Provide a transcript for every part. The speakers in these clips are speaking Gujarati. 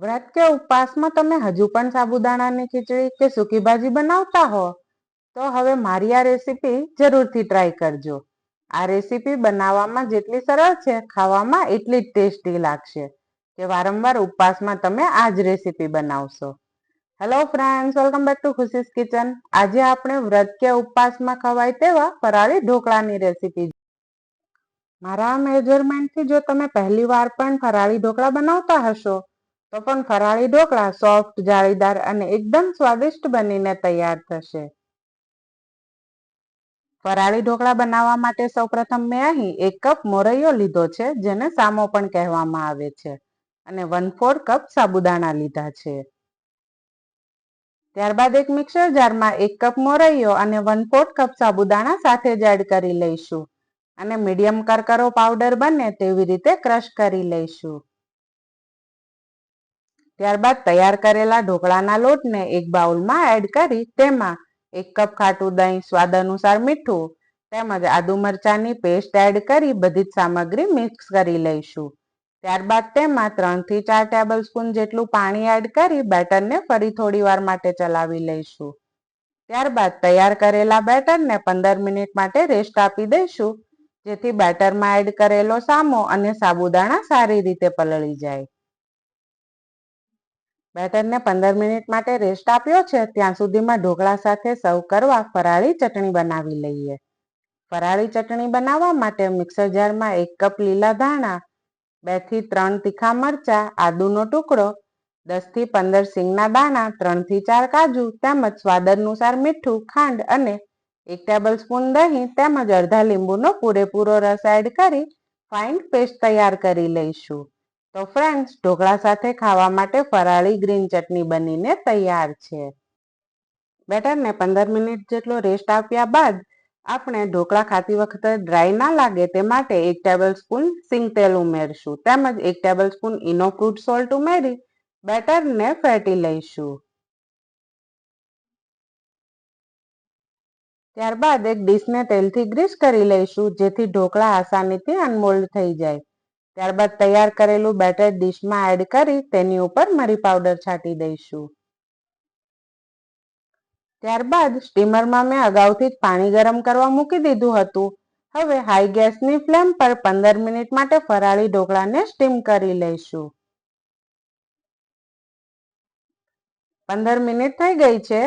વ્રત કે ઉપવાસમાં તમે હજુ પણ સાબુદાણાની ખીચડી કે સૂકી ભાજી બનાવતા હો તો હવે મારી આ રેસીપી જરૂરથી ટ્રાય કરજો. આ રેસીપી બનાવવામાં જેટલી સરળ છે, ખાવામાં એટલી જ ટેસ્ટી લાગશે કે વારંવાર ઉપવાસમાં તમે આ જ રેસીપી બનાવશો. Hello friends, welcome back to ખુશીસ kitchen. આજે આપણે વ્રત કે ઉપવાસમાં ખવાય તેવા ફરાળી ઢોકળાની રેસીપી. મારા મેજરમેન્ટથી જો તમે પહેલી વાર પણ ફરાળી ઢોકળા બનાવતા હશો તો પણ ફરાળી ઢોકળા સોફ્ટ, જાળીદાર અને એકદમ સ્વાદિષ્ટ બનીને તૈયાર થશે. ફરાળી ઢોકળા બનાવવા માટે સૌપ્રથમ મેં અહીં 1 કપ મોરૈયો લીધો છે, જેને સામો પણ કહેવામાં આવે છે, અને 1/4 કપ સાબુદાણા લીધા છે. ત્યારબાદ એક મિક્સર જારમાં 1 કપ મોરૈયો અને 1/4 કપ સાબુદાણા સાથે જ એડ કરી લઈશું અને મીડિયમ કરકરો પાવડર બને તેવી રીતે ક્રશ કરી લઈશું. ત્યારબાદ તૈયાર કરેલા ઢોકળાના લોટને એક બાઉલમાં એડ કરી તેમાં 1 કપ ખાટું દહીં, સ્વાદ અનુસાર મીઠું તેમજ આદુ મરચાંની પેસ્ટ એડ કરી બધી જ સામગ્રી મિક્સ કરી લઈશું. ત્યારબાદ તેમાં 3 થી 4 ટેબલ સ્પૂન જેટલું પાણી એડ કરી બેટરને ફરી થોડી વાર માટે ચલાવી લઈશું. ત્યારબાદ તૈયાર કરેલા બેટરને 15 મિનિટ માટે રેસ્ટ આપી દઈશું, જેથી બેટરમાં એડ કરેલો સામો અને સાબુદાણા સારી રીતે પલળી જાય. બેટરને 15 મિનિટ માટે રેસ્ટ આપ્યો છે ત્યાં સુધીમાં ઢોકળા સાથે સર્વ કરવા ફરાળી ચટણી બનાવી લઈએ. ફરાળી ચટણી બનાવવા માટે મિક્સર જારમાં 1 કપ લીલા ધાણા, 2 થી 3 તીખા મરચાં, આદુનો ટુકડો, 10 થી 15 સિંગના દાણા, 3 થી 4 કાજુ તેમજ સ્વાદ અનુસાર મીઠું, ખાંડ અને 1 ટેબલ સ્પૂન દહીં તેમજ અડધા લીંબુનો પૂરેપૂરો રસ એડ કરી ફાઇન પેસ્ટ તૈયાર કરી લઈશું. તો ફ્રેન્ડ્સ, ઢોકળા સાથે ખાવા માટે ફરાળી ગ્રીન ચટણી બનીને તૈયાર છે. બેટરને 15 મિનિટ જેટલો રેસ્ટ આપ્યા બાદ આપણે ઢોકળા ખાતી વખતે ડ્રાય ના લાગે તે માટે 1 ટેબલ સ્પૂન સિંગ તેલ ઉમેરશું તેમજ 1 ટેબલ સ્પૂન ઇનો ફ્રૂટ સોલ્ટ ઉમેરી બેટરને ફેટી લઈશું. ત્યારબાદ એક ડીશને તેલથી ગ્રીસ કરી લઈશું, જેથી ઢોકળા આસાનીથી અનમોલ્ડ થઈ જાય. ત્યારબાદ તૈયાર કરેલું બેટર ડીશમાં એડ કરી તેની ઉપર મરી પાવડર છાંટી દઈશું. ત્યારબાદ સ્ટીમરમાં મેં અગાઉથી જ પાણી ગરમ કરવા મૂકી દીધું હતું. હવે હાઈ ગેસની ફ્લેમ પર 15 મિનિટ માટે ફરાળી ઢોકળાને સ્ટીમ કરી લઈશું. 15 મિનિટ થઈ ગઈ છે.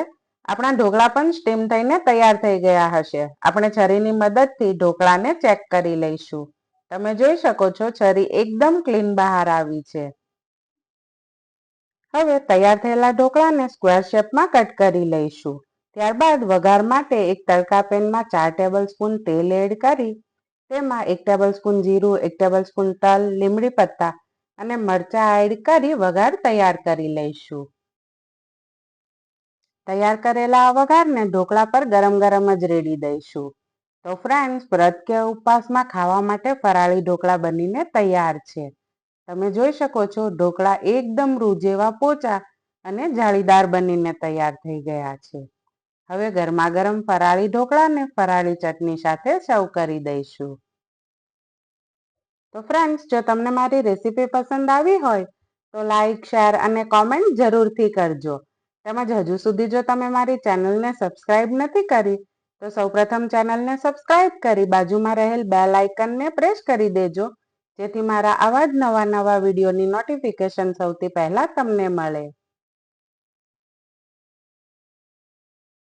આપણા ઢોકળા પણ સ્ટીમ થઈને તૈયાર થઈ ગયા હશે. આપણે છરીની મદદથી ઢોકળાને ચેક કરી લઈશું. તમે જોઈ શકો છો, છરી એકદમ ક્લીન બહાર આવી છે. હવે તૈયાર થયેલા ઢોકળાને સ્ક્વેર શેપમાં કટ કરી લઈશું. ત્યારબાદ વઘાર માટે એક તળકા પેનમાં 4 ટેબલ સ્પૂન તેલ એડ કરી તેમાં 1 ટેબલ સ્પૂન જીરું, 1 ટેબલ સ્પૂન તલ, લીમડી પત્તા અને મરચાં એડ કરી વઘાર તૈયાર કરી લઈશું. તૈયાર કરેલા આ વઘારને ઢોકળા પર ગરમ ગરમ જ રેડી દઈશું. તો ફ્રેન્ડ્સ, વ્રત કે ઉપવાસમાં ખાવા માટે ફરાળી ઢોકળા બનીને તૈયાર છે. તમે જોઈ શકો છો, ઢોકળા એકદમ રૂ જેવા પોચા અને જાળીદાર બનીને તૈયાર થઈ ગયા છે. હવે ગરમા ગરમ ફરાળી ઢોકળાને ફરાળી ચટણી સાથે સર્વ કરી દઈશું. તો ફ્રેન્ડ્સ, જો તમને મારી રેસીપી પસંદ આવી હોય તો લાઈક, શેર અને કોમેન્ટ જરૂરથી કરજો. તેમજ હજુ સુધી જો તમે મારી ચેનલને સબસ્ક્રાઇબ નથી કરી તો સૌપ્રથમ ચેનલને સબસ્ક્રાઇબ કરી બાજુમાં રહેલ બેલ આઇકનને પ્રેસ કરી દેજો, જેથી મારા આવા જ નવા વિડીયોની નોટિફિકેશન સૌથી પહેલા તમને મળે.